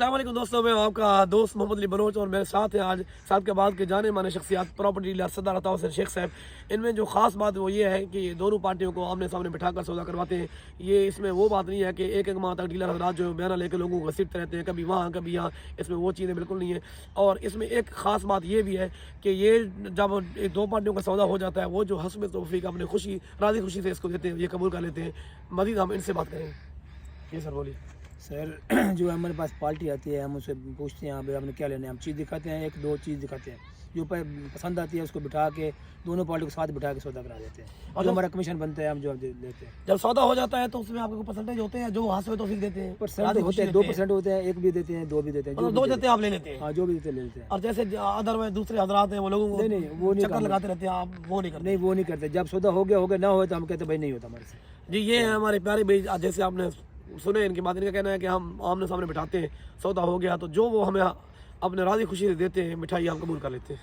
अस्सलाम वालेकुम दोस्तों, मैं आपका दोस्त मोहम्मद अली बलोच और मेरे साथ हैं आज साथ के बाद के जाने माने शख्सियात प्रॉपर्टी डीलर सरदार अता हुसैन शेख साहब। इनमें जो ख़ास बात वो ये है कि दोनों पार्टियों को आमने सामने बिठाकर सौदा करवाते हैं। ये इसमें वो बात नहीं है कि एक माह तक डीलर हजरात जो बयाना लेकर लोगों को घसीटते रहते हैं, कभी वहाँ कभी यहाँ। इसमें वो चीज़ें बिल्कुल नहीं है। और इसमें एक ख़ास बात ये भी है कि ये जब एक दो पार्टियों का सौदा हो जाता है, वो जो हस्ब तौफीक अपने खुशी राज़ी खुशी से इसको देते हैं, ये कबूल कर लेते हैं। मज़ीद हम इनसे बात करें। ये सर बोलिए। सर जो हमारे पास पार्टी आती है, हम उससे पूछते हैं भाई आपने क्या लेना है। हम चीज़ दिखाते हैं, एक दो चीज़ दिखाते हैं, जो पसंद आती है उसको बिठा के दोनों पार्टी को साथ बिठा के सौदा करा देते हैं और जो हमारा कमीशन बनता है हम जो लेते हैं। जब सौदा हो जाता है तो उसमें आपको परसेंटेज होते हैं जो वहाँ से तौफीक देते हैं? परसेंट होते हैं, 2% होते हैं, एक भी देते हैं, दो भी देते हैं, मतलब दो देते हैं आप ले लेते हैं? हाँ, जो भी देते ले लेते हैं। और जैसे अदरवाइज दूसरे हजरात हैं वो लोगों को नहीं वो नहीं चक्कर लगाते रहते हैं, आप वो नहीं करते? नहीं वो नहीं करते। जब सौदा हो गया ना हो तो हम कहते भाई नहीं होता हमारे से। जी, ये है हमारे प्यारे भाई। जैसे आपने सुने इनकी बात, इनका कहना है कि हम आमने सामने बिठाते हैं, सौदा हो गया तो जो वो हमें अपने राज़ी खुशी से देते हैं, मिठाई हम कबूल कर लेते हैं।